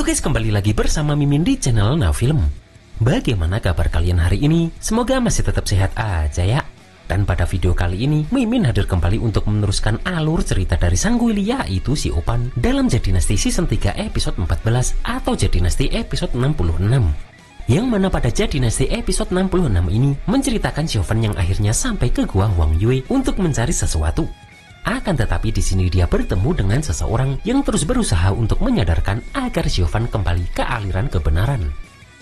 guys, kembali lagi bersama Mimin di channel Now Film. Bagaimana kabar kalian hari ini? Semoga masih tetap sehat aja ya. Dan pada video kali ini, Mimin hadir kembali untuk meneruskan alur cerita dari sang Willy, yaitu si Opan, dalam Jade Dynasty Season 3 episode 14 atau Jade Dynasty episode 66. Yang mana pada Jade Dynasty episode 66 ini menceritakan Xiaofan yang akhirnya sampai ke gua Huang Yue untuk mencari sesuatu. Akan tetapi di sini dia bertemu dengan seseorang yang terus berusaha untuk menyadarkan agar Xiaofan kembali ke aliran kebenaran.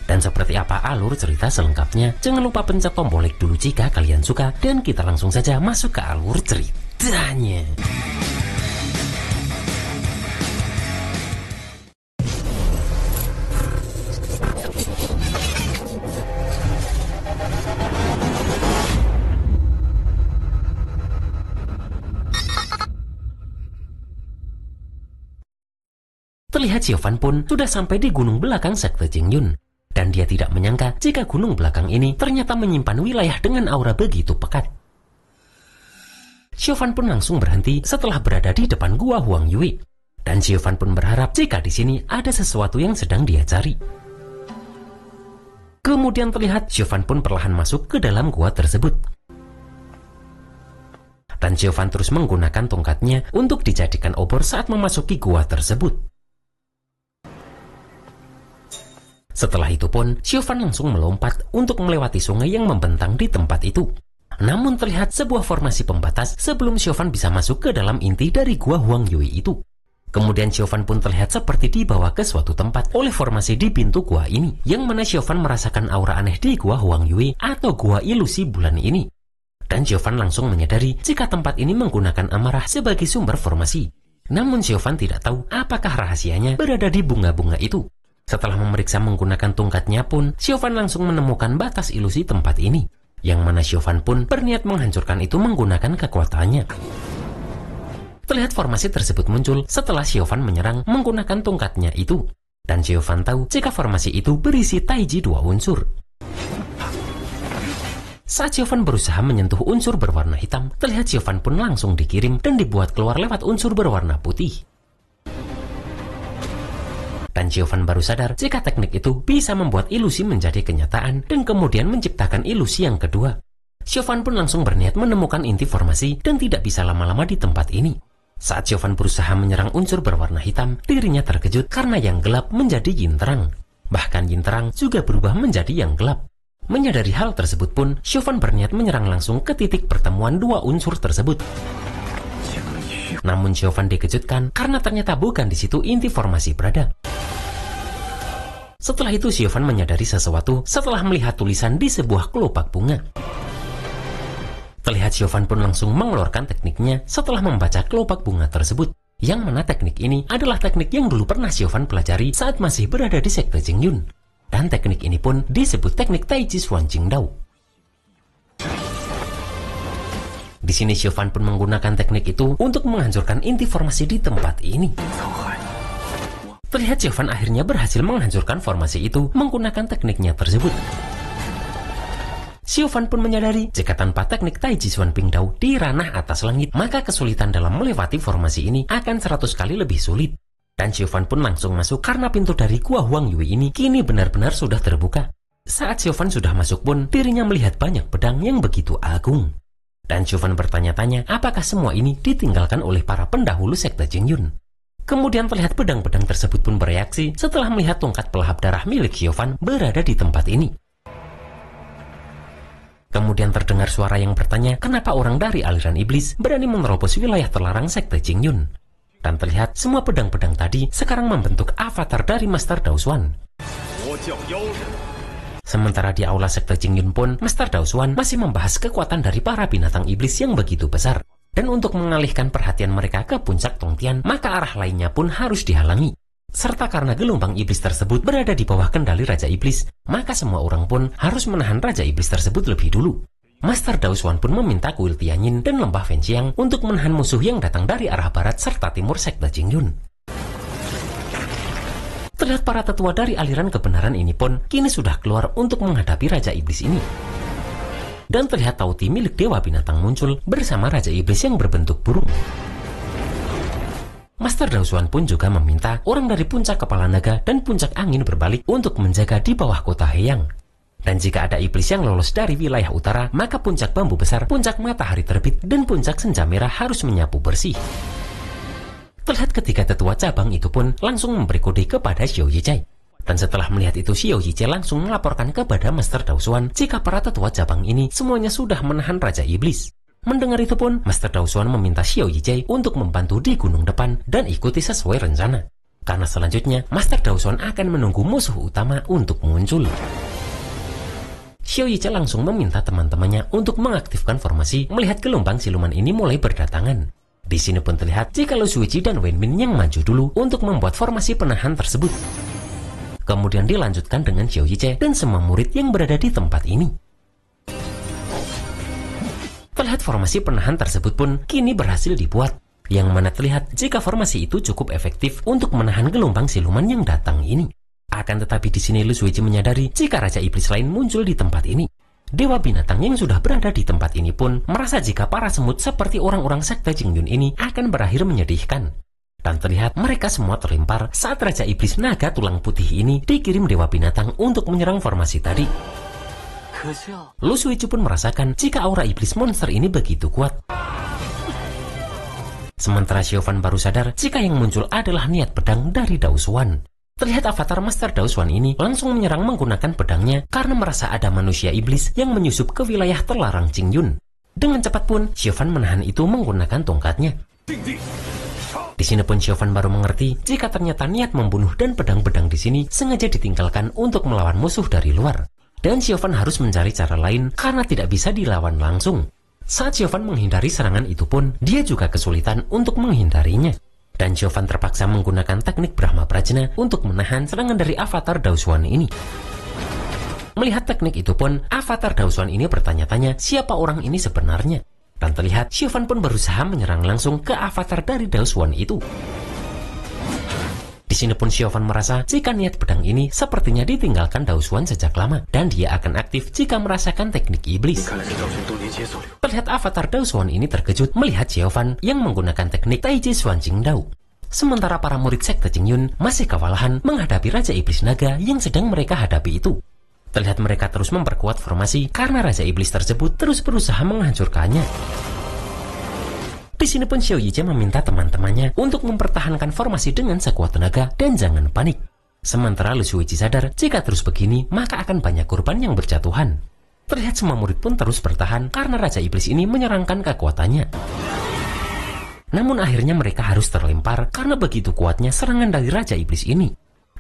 Dan seperti apa alur cerita selengkapnya, jangan lupa pencet tombol like dulu jika kalian suka, dan kita langsung saja masuk ke alur ceritanya. Terlihat Xiaofan pun sudah sampai di gunung belakang sekte Jingyun. Dan dia tidak menyangka jika gunung belakang ini ternyata menyimpan wilayah dengan aura begitu pekat. Xiaofan pun langsung berhenti setelah berada di depan gua Huang Yue. Dan Xiaofan pun berharap jika di sini ada sesuatu yang sedang dia cari. Kemudian terlihat Xiaofan pun perlahan masuk ke dalam gua tersebut. Dan Xiaofan terus menggunakan tongkatnya untuk dijadikan obor saat memasuki gua tersebut. Setelah itu pun, Xiaofan langsung melompat untuk melewati sungai yang membentang di tempat itu. Namun terlihat sebuah formasi pembatas sebelum Xiaofan bisa masuk ke dalam inti dari gua Huang Yue itu. Kemudian Xiaofan pun terlihat seperti dibawa ke suatu tempat oleh formasi di pintu gua ini, yang mana Xiaofan merasakan aura aneh di gua Huang Yue atau gua ilusi bulan ini. Dan Xiaofan langsung menyadari jika tempat ini menggunakan amarah sebagai sumber formasi. Namun Xiaofan tidak tahu apakah rahasianya berada di bunga-bunga itu. Setelah memeriksa menggunakan tongkatnya pun, Xiaofan langsung menemukan batas ilusi tempat ini, yang mana Xiaofan pun berniat menghancurkan itu menggunakan kekuatannya. Terlihat formasi tersebut muncul setelah Xiaofan menyerang menggunakan tongkatnya itu, dan Xiaofan tahu jika formasi itu berisi taiji 2 unsur. Saat Xiaofan berusaha menyentuh unsur berwarna hitam, terlihat Xiaofan pun langsung dikirim dan dibuat keluar lewat unsur berwarna putih. Dan Xiaofan baru sadar jika teknik itu bisa membuat ilusi menjadi kenyataan dan kemudian menciptakan ilusi yang kedua. Xiaofan pun langsung berniat menemukan inti formasi dan tidak bisa lama-lama di tempat ini. Saat Xiaofan berusaha menyerang unsur berwarna hitam, dirinya terkejut karena yang gelap menjadi yin terang. Bahkan yin terang juga berubah menjadi yang gelap. Menyadari hal tersebut pun, Xiaofan berniat menyerang langsung ke titik pertemuan 2 unsur tersebut. Namun Xiaofan dikejutkan karena ternyata bukan di situ inti formasi berada. Setelah itu Xiaofan menyadari sesuatu setelah melihat tulisan di sebuah kelopak bunga. Terlihat Xiaofan pun langsung mengeluarkan tekniknya setelah membaca kelopak bunga tersebut. Yang mana teknik ini adalah teknik yang dulu pernah Xiaofan pelajari saat masih berada di sekte Jingyun. Dan teknik ini pun disebut teknik Taiji Xuan Jingdao. Di sini Xiaofan pun menggunakan teknik itu untuk menghancurkan inti formasi di tempat ini. Terlihat Xiaofan akhirnya berhasil menghancurkan formasi itu menggunakan tekniknya tersebut. Xiaofan pun menyadari jika tanpa teknik Taiji Xuan Pingdao di ranah atas langit, maka kesulitan dalam melewati formasi ini akan 100 kali lebih sulit. Dan Xiaofan pun langsung masuk karena pintu dari gua Huang Yue ini kini benar-benar sudah terbuka. Saat Xiaofan sudah masuk pun, dirinya melihat banyak pedang yang begitu agung. Dan Xiaofan bertanya-tanya apakah semua ini ditinggalkan oleh para pendahulu sekte Jingyun. Kemudian terlihat pedang-pedang tersebut pun bereaksi setelah melihat tongkat pelahap darah milik Xiaofan berada di tempat ini. Kemudian terdengar suara yang bertanya kenapa orang dari aliran iblis berani menerobos wilayah terlarang sekte Jingyun. Dan terlihat semua pedang-pedang tadi sekarang membentuk avatar dari Master Dao Xuan. Sementara di aula sekte Jingyun pun, Master Dao Xuan masih membahas kekuatan dari para binatang iblis yang begitu besar. Dan untuk mengalihkan perhatian mereka ke puncak Tongtian, maka arah lainnya pun harus dihalangi. Serta karena gelombang iblis tersebut berada di bawah kendali Raja Iblis, maka semua orang pun harus menahan Raja Iblis tersebut lebih dulu. Master Dao Xuan pun meminta kuil Tianyin dan lembah Fenxiang untuk menahan musuh yang datang dari arah barat serta timur sekte Jingyun. Terlihat para tetua dari aliran kebenaran ini pun kini sudah keluar untuk menghadapi Raja Iblis ini. Dan terlihat tauti milik Dewa Binatang muncul bersama Raja Iblis yang berbentuk burung. Master Daosuan pun juga meminta orang dari puncak kepala naga dan puncak angin berbalik untuk menjaga di bawah kota Heyang. Dan jika ada iblis yang lolos dari wilayah utara, maka puncak bambu besar, puncak matahari terbit, dan puncak senja merah harus menyapu bersih. Terlihat ketika tetua cabang itu pun langsung memberi kode kepada Xiao Yijie. Dan setelah melihat itu, Xiao Yijie langsung melaporkan kepada Master Daosuan jika para tetua cabang ini semuanya sudah menahan Raja Iblis. Mendengar itu pun, Master Daosuan meminta Xiao Yijie untuk membantu di gunung depan dan ikuti sesuai rencana. Karena selanjutnya, Master Daosuan akan menunggu musuh utama untuk muncul. Xiao Yijie langsung meminta teman-temannya untuk mengaktifkan formasi melihat gelombang siluman ini mulai berdatangan. Di sini pun terlihat jika Lu Suici dan Wen Min yang maju dulu untuk membuat formasi penahan tersebut. Kemudian dilanjutkan dengan Xiao Yijie dan semua murid yang berada di tempat ini. Terlihat formasi penahan tersebut pun kini berhasil dibuat, yang mana terlihat jika formasi itu cukup efektif untuk menahan gelombang siluman yang datang ini. Akan tetapi di sini Lu Suici menyadari jika Raja Iblis lain muncul di tempat ini. Dewa binatang yang sudah berada di tempat ini pun merasa jika para semut seperti orang-orang sekte Jingyun ini akan berakhir menyedihkan. Dan terlihat mereka semua terlempar saat Raja Iblis naga tulang putih ini dikirim Dewa binatang untuk menyerang formasi tadi. Lu Suici pun merasakan jika aura iblis monster ini begitu kuat. Sementara Xiaofan baru sadar jika yang muncul adalah niat pedang dari Daosuan. Terlihat avatar Master Daosuan ini langsung menyerang menggunakan pedangnya karena merasa ada manusia iblis yang menyusup ke wilayah terlarang Qingyun. Dengan cepat pun Xiaofan menahan itu menggunakan tongkatnya. Di sini pun Xiaofan baru mengerti jika ternyata niat membunuh dan pedang-pedang di sini sengaja ditinggalkan untuk melawan musuh dari luar. Dan Xiaofan harus mencari cara lain karena tidak bisa dilawan langsung. Saat Xiaofan menghindari serangan itu pun, dia juga kesulitan untuk menghindarinya. Dan Xiaofan terpaksa menggunakan teknik Brahma Prajna untuk menahan serangan dari avatar Daosuan ini. Melihat teknik itu pun, avatar Daosuan ini bertanya-tanya siapa orang ini sebenarnya. Dan terlihat Xiaofan pun berusaha menyerang langsung ke avatar dari Daosuan itu. Di sini pun Xiaofan merasa jika niat pedang ini sepertinya ditinggalkan Daosuan sejak lama dan dia akan aktif jika merasakan teknik iblis. Terlihat avatar Daosuan ini terkejut melihat Xiaofan yang menggunakan teknik Taiji Xuan Jingdao. Sementara para murid sekte Qingyun masih kewalahan menghadapi Raja Iblis Naga yang sedang mereka hadapi itu. Terlihat mereka terus memperkuat formasi karena Raja Iblis tersebut terus berusaha menghancurkannya. Di sini pun Xiao Yijie meminta teman-temannya untuk mempertahankan formasi dengan sekuat tenaga dan jangan panik. Sementara Lu Suici sadar jika terus begini maka akan banyak korban yang berjatuhan. Terlihat semua murid pun terus bertahan karena Raja Iblis ini menyerangkan kekuatannya. Namun akhirnya mereka harus terlempar karena begitu kuatnya serangan dari Raja Iblis ini.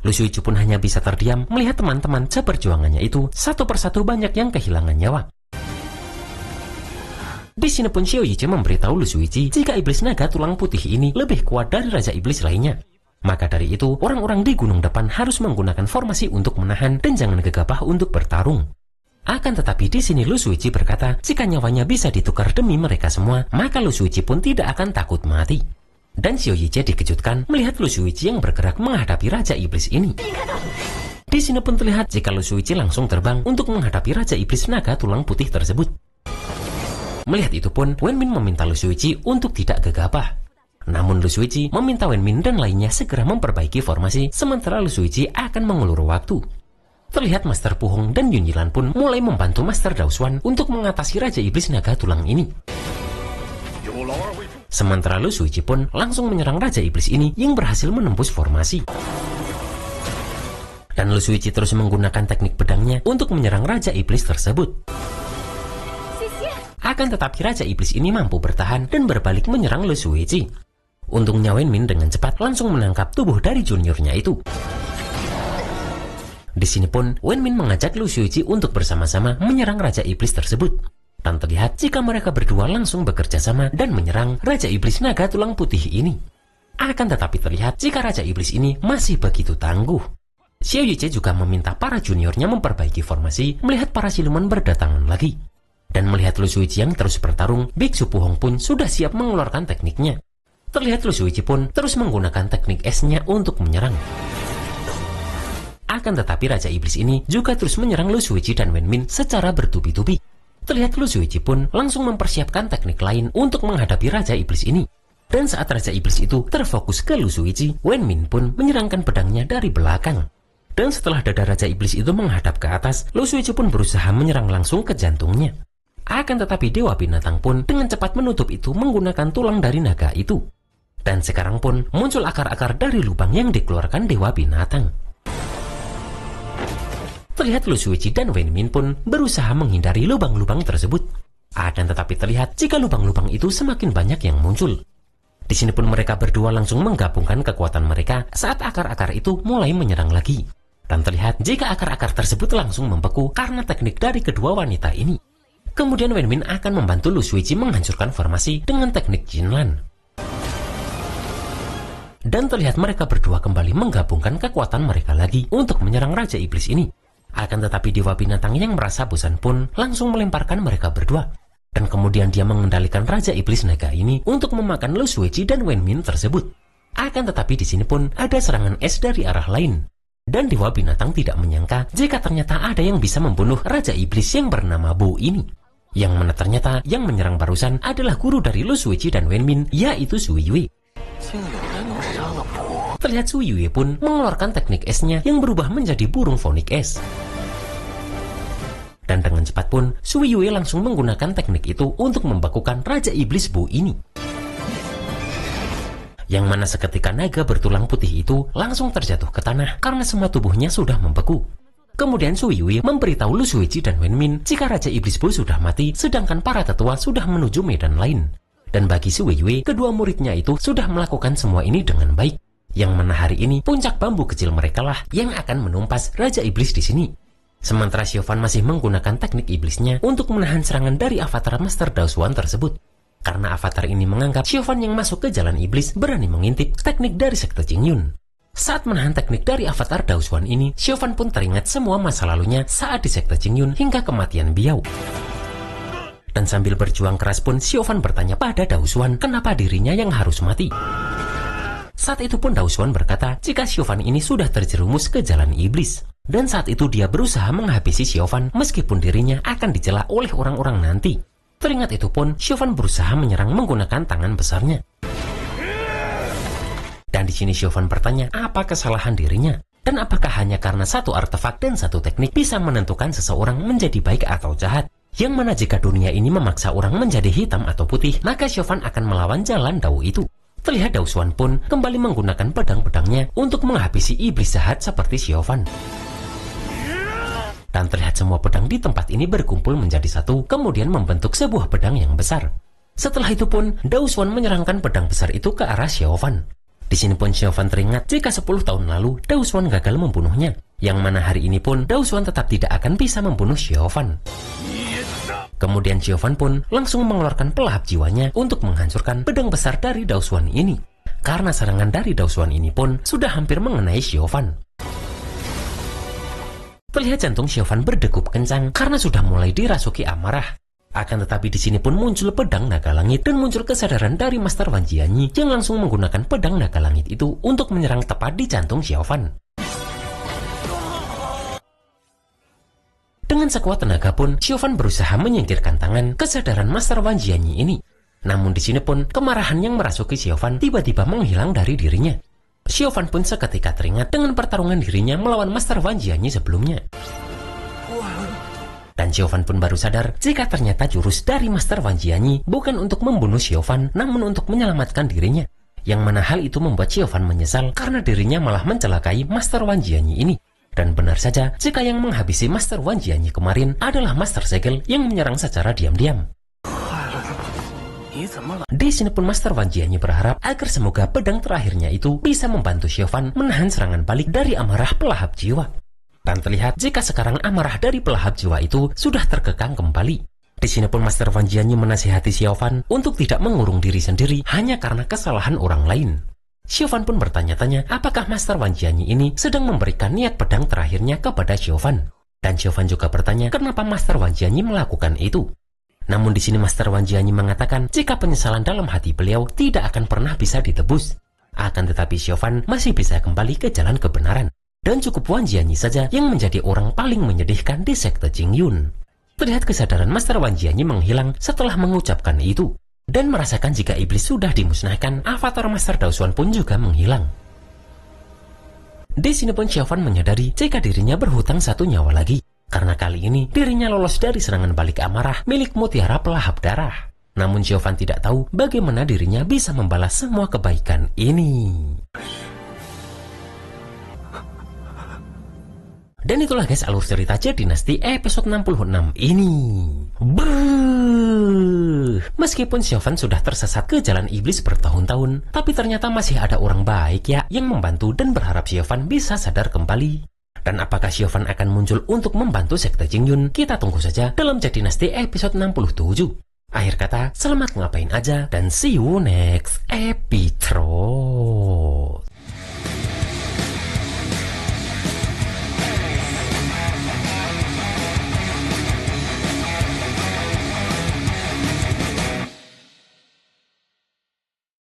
Lu Suici pun hanya bisa terdiam melihat teman-teman seperjuangannya itu satu persatu banyak yang kehilangan nyawa. Di sini pun Xiao Yijie memberitahu Lu Suici jika iblis naga tulang putih ini lebih kuat dari Raja Iblis lainnya. Maka dari itu, orang-orang di gunung depan harus menggunakan formasi untuk menahan dan jangan gegabah untuk bertarung. Akan tetapi di sini Lu Suici berkata jika nyawanya bisa ditukar demi mereka semua, maka Lu Suici pun tidak akan takut mati. Dan Xiao Yijie dikejutkan melihat Lu Suici yang bergerak menghadapi Raja Iblis ini. Di sini pun terlihat jika Lu Suici langsung terbang untuk menghadapi Raja Iblis naga tulang putih tersebut. Melihat itu pun, Wen Min meminta Lu Suici untuk tidak gegabah. Namun Lu Suici meminta Wen Min dan lainnya segera memperbaiki formasi, sementara Lu Suici akan mengulur waktu. Terlihat Master Pu Hong dan Yun Yilan pun mulai membantu Master Daosuan untuk mengatasi Raja Iblis Naga Tulang ini. Sementara Lu Suici pun langsung menyerang Raja Iblis ini yang berhasil menembus formasi. Dan Lu Suici terus menggunakan teknik pedangnya untuk menyerang Raja Iblis tersebut. Akan tetapi Raja Iblis ini mampu bertahan dan berbalik menyerang Lu Suici. Untungnya Wen Min dengan cepat langsung menangkap tubuh dari juniornya itu. Di sini pun Wen Min mengajak Lu Suici untuk bersama-sama menyerang Raja Iblis tersebut. Dan terlihat jika mereka berdua langsung bekerja sama dan menyerang Raja Iblis Naga Tulang Putih ini. Akan tetapi terlihat jika Raja Iblis ini masih begitu tangguh. Xiao Yijie juga meminta para juniornya memperbaiki formasi melihat para siluman berdatangan lagi. Dan melihat Lu Suici yang terus bertarung, Biksu Pu Hong pun sudah siap mengeluarkan tekniknya. Terlihat Lu Suici pun terus menggunakan teknik esnya untuk menyerang. Akan tetapi Raja Iblis ini juga terus menyerang Lu Suici dan Wen Min secara bertubi-tubi. Terlihat Lu Suici pun langsung mempersiapkan teknik lain untuk menghadapi Raja Iblis ini. Dan saat Raja Iblis itu terfokus ke Lu Suici, Wen Min pun menyerangkan pedangnya dari belakang. Dan setelah dada Raja Iblis itu menghadap ke atas, Lu Suici pun berusaha menyerang langsung ke jantungnya. Akan tetapi Dewa Binatang pun dengan cepat menutup itu menggunakan tulang dari naga itu. Dan sekarang pun muncul akar-akar dari lubang yang dikeluarkan Dewa Binatang. Terlihat Lu Suici dan Wen Min pun berusaha menghindari lubang-lubang tersebut. Akan tetapi terlihat jika lubang-lubang itu semakin banyak yang muncul. Di sini pun mereka berdua langsung menggabungkan kekuatan mereka saat akar-akar itu mulai menyerang lagi. Dan terlihat jika akar-akar tersebut langsung membeku karena teknik dari kedua wanita ini. Kemudian Wen Min akan membantu Lu Suici menghancurkan formasi dengan teknik Jinlan. Dan terlihat mereka berdua kembali menggabungkan kekuatan mereka lagi untuk menyerang Raja Iblis ini. Akan tetapi Dewa Binatang yang merasa bosan pun langsung melemparkan mereka berdua. Dan kemudian dia mengendalikan Raja Iblis Naga ini untuk memakan Lu Suici dan Wen Min tersebut. Akan tetapi di sini pun ada serangan es dari arah lain. Dan Dewa Binatang tidak menyangka jika ternyata ada yang bisa membunuh Raja Iblis yang bernama Bu ini. Yang mana ternyata yang menyerang barusan adalah guru dari Lu Suici dan Wen Min, yaitu Sui Yue. Terlihat Sui Yue pun mengeluarkan teknik esnya yang berubah menjadi burung fonik es. Dan dengan cepat pun, Sui Yue langsung menggunakan teknik itu untuk membakukan Raja Iblis Bu ini. Yang mana seketika naga bertulang putih itu langsung terjatuh ke tanah karena semua tubuhnya sudah membeku. Kemudian Sui Yue memberitahu Lu Suici dan Wen Min jika Raja Iblis Bu sudah mati, sedangkan para tetua sudah menuju medan lain. Dan bagi Sui Yue, kedua muridnya itu sudah melakukan semua ini dengan baik. Yang mana hari ini puncak bambu kecil mereka lah yang akan menumpas Raja Iblis di sini. Sementara Siofan masih menggunakan teknik iblisnya untuk menahan serangan dari avatar Master Daoshuan tersebut. Karena avatar ini menganggap Siofan yang masuk ke jalan iblis berani mengintip teknik dari sekte Jingyun. Saat menahan teknik dari avatar Daoshuan ini, Siofan pun teringat semua masa lalunya saat di sekte Jingyun hingga kematian Biao. Dan sambil berjuang keras pun Siofan bertanya pada Daoshuan kenapa dirinya yang harus mati. Saat itu pun Daoshuan berkata jika Siofan ini sudah terjerumus ke jalan iblis. Dan saat itu dia berusaha menghabisi Siofan meskipun dirinya akan dicela oleh orang-orang nanti. Teringat itu pun Siofan berusaha menyerang menggunakan tangan besarnya. Dan di sini Siofan bertanya apa kesalahan dirinya dan apakah hanya karena satu artefak dan satu teknik bisa menentukan seseorang menjadi baik atau jahat. Yang mana jika dunia ini memaksa orang menjadi hitam atau putih, maka Siofan akan melawan jalan Dao itu. Terlihat Daoshuan pun kembali menggunakan pedang-pedangnya untuk menghabisi iblis jahat seperti Siofan. Dan terlihat semua pedang di tempat ini berkumpul menjadi satu, kemudian membentuk sebuah pedang yang besar. Setelah itu pun, Daoshuan menyerangkan pedang besar itu ke arah Siofan. Di sini pun Siofan teringat jika 10 tahun lalu Daoshuan gagal membunuhnya, yang mana hari ini pun Daoshuan tetap tidak akan bisa membunuh Siofan. Kemudian Siofan pun langsung mengeluarkan pelahap jiwanya untuk menghancurkan pedang besar dari Daoshuan ini. Karena serangan dari Daoshuan ini pun sudah hampir mengenai Siofan. Terlihat jantung Siofan berdegup kencang karena sudah mulai dirasuki amarah. Akan tetapi di sini pun muncul pedang naga langit dan muncul kesadaran dari Master Wan Jianyi yang langsung menggunakan pedang naga langit itu untuk menyerang tepat di jantung Siofan. Dengan sekuat tenaga pun Siofan berusaha menyingkirkan tangan kesadaran Master Wan Jianyi ini. Namun di sini pun kemarahan yang merasuki Siofan tiba-tiba menghilang dari dirinya. Siofan pun seketika teringat dengan pertarungan dirinya melawan Master Wan Jianyi sebelumnya. Dan Siofan pun baru sadar jika ternyata jurus dari Master Wan Jianyi bukan untuk membunuh Siofan, namun untuk menyelamatkan dirinya. Yang mana hal itu membuat Siofan menyesal karena dirinya malah mencelakai Master Wan Jianyi ini. Dan benar saja jika yang menghabisi Master Wan Jianyi kemarin adalah Master Segel yang menyerang secara diam-diam. Di sini pun Master Wan Jianyi berharap agar semoga pedang terakhirnya itu bisa membantu Siofan menahan serangan balik dari amarah pelahap jiwa. Dan terlihat jika sekarang amarah dari pelahap jiwa itu sudah terkekang kembali. Di sini pun Master Wan Jianyi menasihati Siofan untuk tidak mengurung diri sendiri hanya karena kesalahan orang lain. Siofan pun bertanya-tanya apakah Master Wan Jianyi ini sedang memberikan niat pedang terakhirnya kepada Siofan. Dan Siofan juga bertanya kenapa Master Wan Jianyi melakukan itu. Namun di sini Master Wan Jianyi mengatakan jika penyesalan dalam hati beliau tidak akan pernah bisa ditebus. Akan tetapi Siofan masih bisa kembali ke jalan kebenaran. Dan cukup Wan Jianyi saja yang menjadi orang paling menyedihkan di sekte Jingyun. Terlihat kesadaran Master Wan Jianyi menghilang setelah mengucapkan itu. Dan merasakan jika iblis sudah dimusnahkan, avatar Master Daosuan pun juga menghilang. Di sini pun Xiaofan menyadari jika dirinya berhutang satu nyawa lagi, karena kali ini dirinya lolos dari serangan balik amarah milik mutiara pelahap darah. Namun Xiaofan tidak tahu bagaimana dirinya bisa membalas semua kebaikan ini. Dan itulah guys alur cerita Jade Dynasty episode 66 ini. Meskipun Xiaofan sudah tersesat ke jalan iblis bertahun-tahun, tapi ternyata masih ada orang baik ya yang membantu dan berharap Xiaofan bisa sadar kembali. Dan apakah Xiaofan akan muncul untuk membantu sekte Jingyun? Kita tunggu saja dalam Jade Dynasty episode 67. Akhir kata, selamat ngapain aja dan see you next episode.